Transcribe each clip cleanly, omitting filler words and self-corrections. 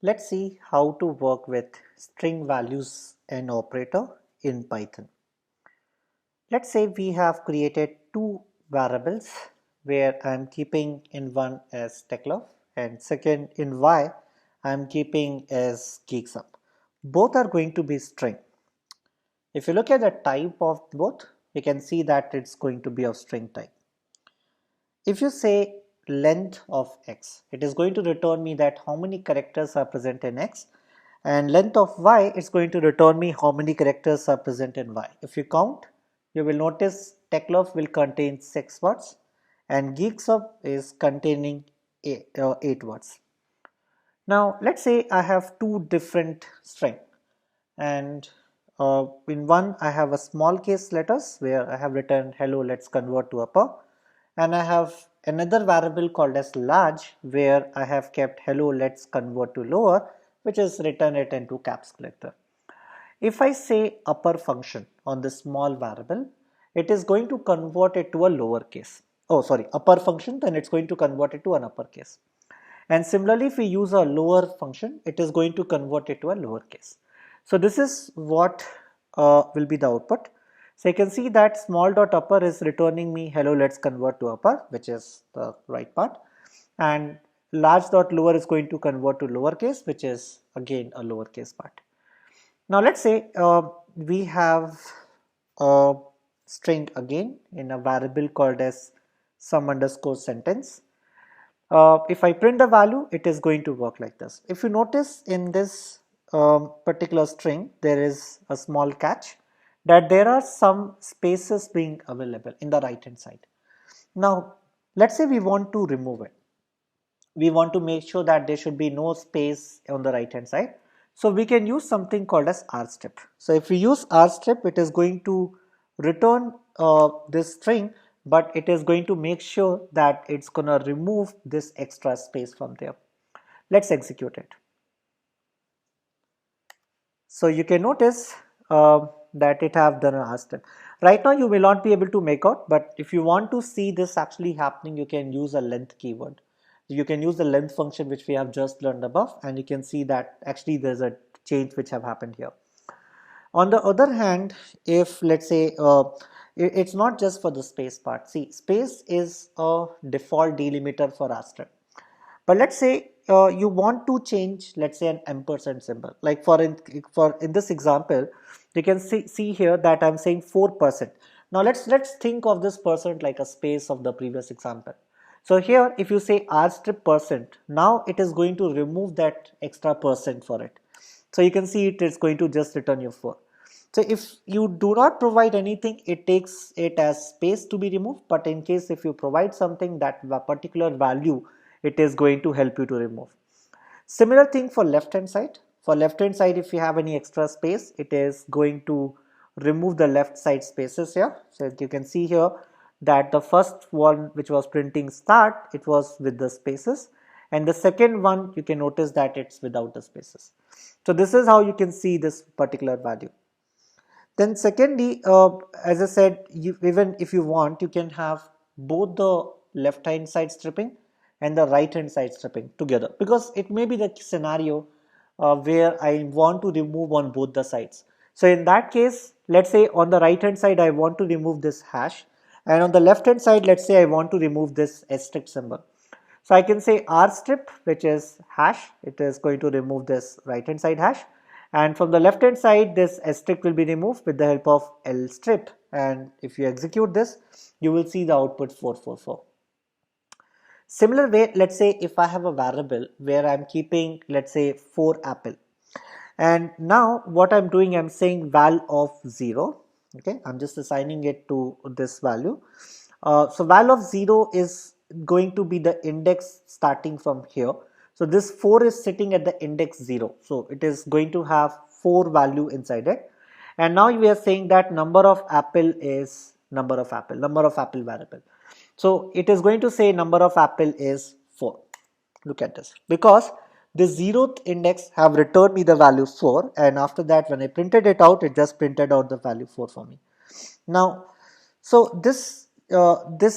Let's see how to work with string values and operator in Python. Let's say we have created two variables where I'm keeping in one as TechLove and second in Y I'm keeping as GeeksUp. Both are going to be string. If you look at the type of both, you can see that it's going to be of string type. If you say length of x, it is going to return me that how many characters are present in x, and length of y is going to return me how many characters are present in y. If you count, you will notice TechLove will contain 6 words and GeeksUp is containing 8 words. Now let's say I have two different string, and in one I have a small case letters where I have written hello, let's convert to upper, and I have another variable called as large where I have kept hello, let's convert to lower, which is written it into caps letter. If I say upper function on this small variable, it is going to convert it to a lower case. Oh, sorry, upper function, then it's going to convert it to an uppercase. And similarly, if we use a lower function, it is going to convert it to a lowercase. So this is what will be the output. So you can see that small dot upper is returning me hello, let's convert to upper, which is the right part, and large dot lower is going to convert to lowercase, which is again a lowercase part. Now let's say we have a string again in a variable called as sum underscore sentence. If I print the value, it is going to work like this. If you notice in this particular string, there is a small catch that there are some spaces being available in the right hand side. Now, let's say we want to remove it. We want to make sure that there should be no space on the right hand side. So we can use something called as rstrip. So if we use rstrip, it is going to return this string, but it is going to make sure that it's going to remove this extra space from there. Let's execute it. So you can notice that it have done an rstrip. Right now you will not be able to make out, but if you want to see this actually happening, you can use a length keyword. You can use the length function which we have just learned above, and you can see that actually there's a change which have happened here. On the other hand, if let's say it's not just for the space part. See, space is a default delimiter for rstrip. But let's say you want to change, let's say, an ampersand symbol. Like for in this example, you can see here that I'm saying 4%. Now let's think of this percent like a space of the previous example. So here, if you say rstrip percent, now it is going to remove that extra percent for it. So you can see it is going to just return your 4. So if you do not provide anything, it takes it as space to be removed. But in case if you provide something, that particular value, it is going to help you to remove. Similar thing for left hand side. For left hand side, if you have any extra space, it is going to remove the left side spaces here. So you can see here that the first one which was printing start, it was with the spaces, and the second one you can notice that it's without the spaces. So this is how you can see this particular value. Then secondly, as I said, even if you want, you can have both the left hand side stripping and the right hand side stripping together, because it may be the scenario where I want to remove on both the sides. So in that case, let's say on the right hand side I want to remove this hash, and on the left hand side, let's say I want to remove this asterisk symbol. So I can say rstrip, which is hash, it is going to remove this right hand side hash, and from the left hand side this asterisk will be removed with the help of lstrip, and if you execute this, you will see the output 444. Similar way, let's say if I have a variable where I'm keeping, let's say, 4 apple, and now what I'm doing, I'm saying val of 0. Okay, I'm just assigning it to this value. So val of 0 is going to be the index starting from here. So this 4 is sitting at the index 0. So it is going to have 4 value inside it. And now we are saying that number of apple is number of apple variable. So it is going to say number of apple is 4. Look at this, because the 0th index have returned me the value 4, and after that when I printed it out, it just printed out the value 4 for me. Now, so this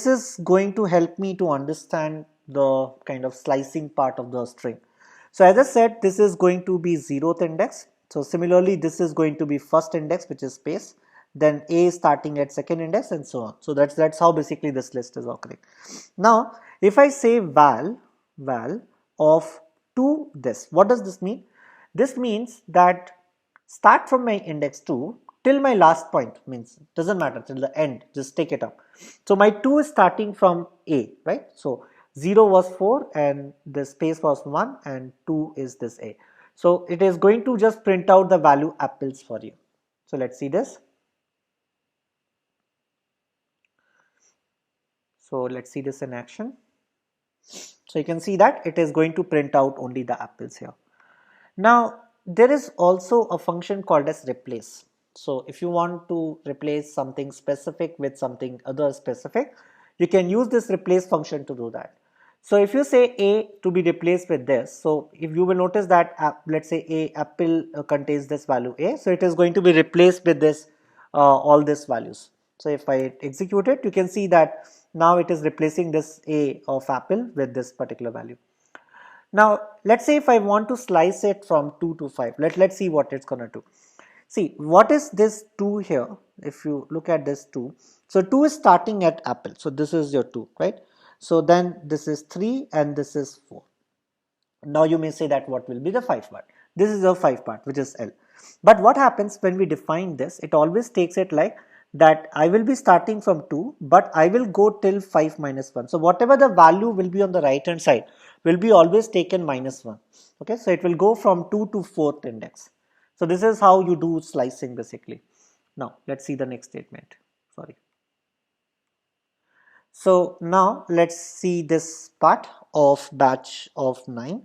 is going to help me to understand the kind of slicing part of the string. So as I said, this is going to be 0th index. So similarly, this is going to be first index, which is space. Then A is starting at second index and so on. So that's how basically this list is occurring. Now, if I say val of to this, what does this mean? This means that start from my index 2 till my last point, means doesn't matter till the end, just take it up. So my 2 is starting from A, right? So 0 was 4 and the space was 1 and 2 is this A. So it is going to just print out the value apples for you. So let's see this. So let's see this in action. So you can see that it is going to print out only the apples here. Now there is also a function called as replace. So if you want to replace something specific with something other specific, you can use this replace function to do that. So if you say A to be replaced with this, so if you will notice that let's say A apple contains this value A, so it is going to be replaced with this all these values. So if I execute it, you can see that now it is replacing this A of apple with this particular value. Now let's say if I want to slice it from 2 to 5, let's see what it's gonna do. See, what is this 2 here? If you look at this 2, so 2 is starting at apple, so this is your 2, right? So then this is 3 and this is 4. Now you may say that what will be the 5 part? This is the 5 part, which is L. But what happens when we define this? It always takes it like that I will be starting from 2, but I will go till 5 minus 1. So whatever the value will be on the right hand side will be always taken minus 1. Okay, so it will go from 2 to 4th index. So this is how you do slicing basically. Now let's see the next statement. Sorry. So now let's see this part of batch of 9.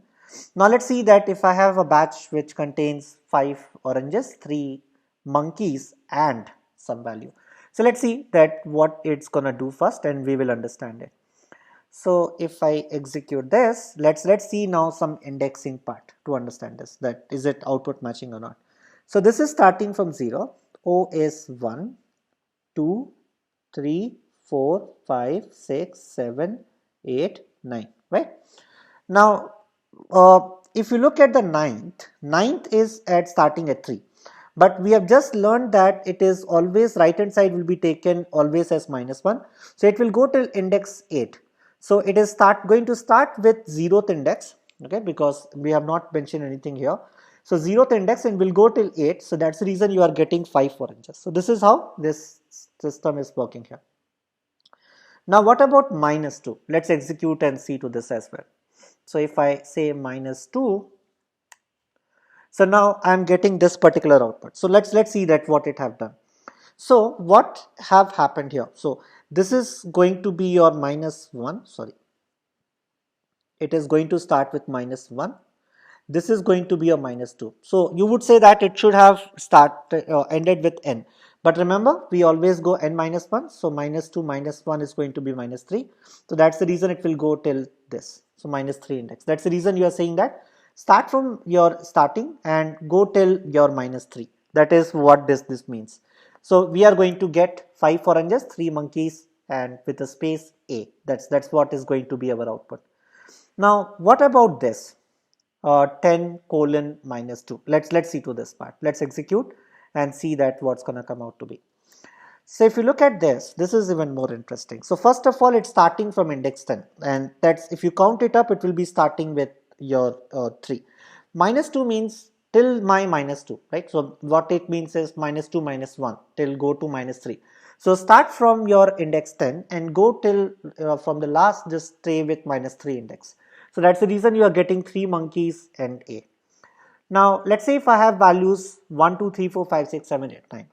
Now let's see that if I have a batch which contains 5 oranges, 3 monkeys and some value. So let's see that what it's gonna do first and we will understand it. So if I execute this, let's see now some indexing part to understand this, that is it output matching or not. So this is starting from 0, O is 1, 2, 3, 4, 5, 6, 7, 8, 9, right? Now, if you look at the ninth is at starting at 3. But we have just learned that it is always right hand side will be taken always as minus 1. So it will go till index 8. So it is going to start with 0th index, okay, because we have not mentioned anything here. So 0th index and will go till 8. So that's the reason you are getting 5 oranges. So this is how this system is working here. Now what about minus 2? Let's execute and see to this as well. So if I say minus 2, so now I am getting this particular output. So let's see that what it have done. So what have happened here? So this is going to be your minus 1, sorry. It is going to start with minus 1. This is going to be a minus 2. So you would say that it should have ended with n. But remember, we always go n minus 1. So minus 2 minus 1 is going to be minus 3. So that's the reason it will go till this. So minus 3 index. That's the reason you are saying that start from your starting and go till your minus 3. That is what this means. So we are going to get 5 oranges, 3 monkeys and with a space A. That's what is going to be our output. Now what about this? 10 colon minus 2. Let's see to this part. Let's execute and see that what's going to come out to be. So if you look at this is even more interesting. So first of all, it's starting from index 10, and that's, if you count it up, it will be starting with your 3. Minus 2 means till my minus 2, right? So what it means is minus 2 minus 1 till go to minus 3. So start from your index 10 and go till from the last, just stay with minus 3 index. So that's the reason you are getting 3 monkeys and A. Now let's say if I have values 1, 2, 3, 4, 5, 6, 7, 8, 9.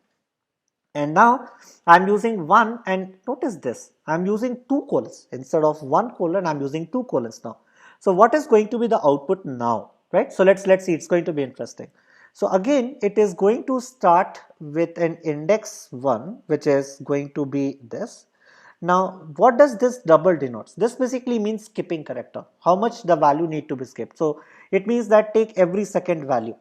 And now I'm using 1, and notice this, I'm using 2 colons. Instead of 1 colon, I'm using 2 colons now. So what is going to be the output now, right? So let's see, it's going to be interesting. So again, it is going to start with an index 1, which is going to be this. Now, what does this double denotes? This basically means skipping character. How much the value need to be skipped. So it means that take every second value.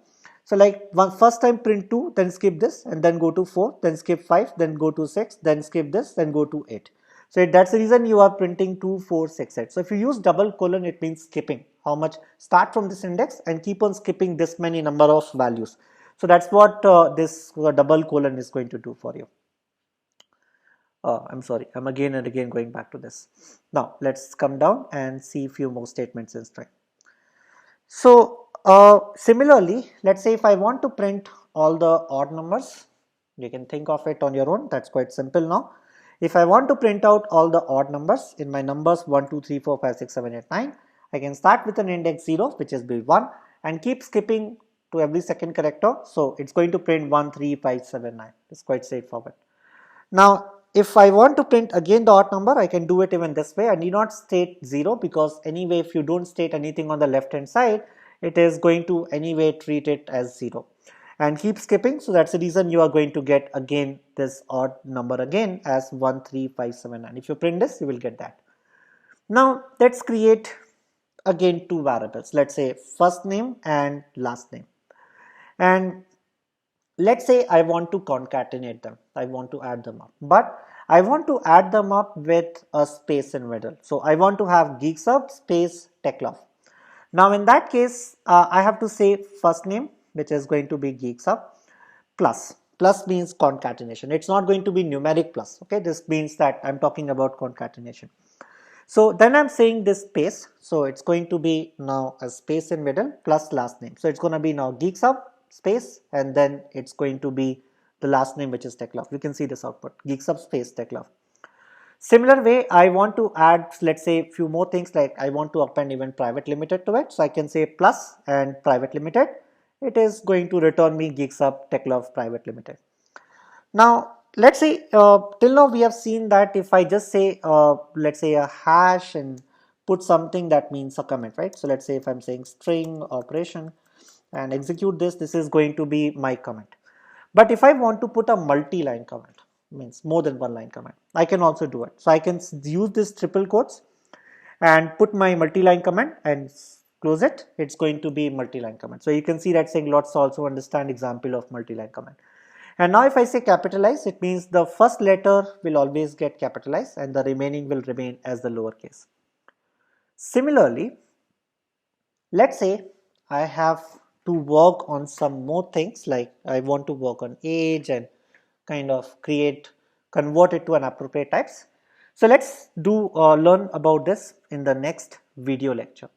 So like first time print 2, then skip this and then go to 4, then skip 5, then go to 6, then skip this, then go to 8. So that's the reason you are printing 2, 4, 6, 8. So if you use double colon, it means skipping. How much? Start from this index and keep on skipping this many number of values. So that's what this double colon is going to do for you. I'm sorry, I'm again and again going back to this. Now let's come down and see a few more statements in string. So similarly, let's say if I want to print all the odd numbers, you can think of it on your own. That's quite simple now. If I want to print out all the odd numbers in my numbers 1, 2, 3, 4, 5, 6, 7, 8, 9, I can start with an index 0, which is B1, and keep skipping to every second character. So it's going to print 1, 3, 5, 7, 9. It's quite straightforward. Now, if I want to print again the odd number, I can do it even this way. I need not state 0 because anyway, if you don't state anything on the left hand side, it is going to anyway treat it as 0 and keep skipping. So that's the reason you are going to get again this odd number again as 1, 3, 5, 7, 9. If you print this, you will get that. Now, let's create again two variables. Let's say first name and last name. And let's say I want to concatenate them. I want to add them up, but I want to add them up with a space in middle. So I want to have geeksub space techlove. Now in that case, I have to say first name, which is going to be geeksub plus. Plus means concatenation. It's not going to be numeric plus. Okay, this means that I'm talking about concatenation. So then I'm saying this space. So it's going to be now a space in middle plus last name. So it's going to be now geeksub space and then it's going to be the last name, which is techlove. You can see this output, geeksub space techlove. Similar way, I want to add, let's say, a few more things, like I want to append even private limited to it. So I can say plus and private limited. It is going to return me geeksub techlove private limited. Now, let's say till now we have seen that if I just say, let's say a hash and put something, that means a comment, right? So let's say if I'm saying string operation and execute this, this is going to be my comment. But if I want to put a multi-line comment, means more than one line comment, I can also do it. So I can use this triple quotes and put my multi-line comment and close it. It's going to be multi-line comment. So you can see that saying lots also understand example of multi-line comment. And now if I say capitalize, it means the first letter will always get capitalized and the remaining will remain as the lowercase. Similarly, let's say I have to work on some more things, like I want to work on age and kind of convert it to an appropriate types. So let's learn about this in the next video lecture.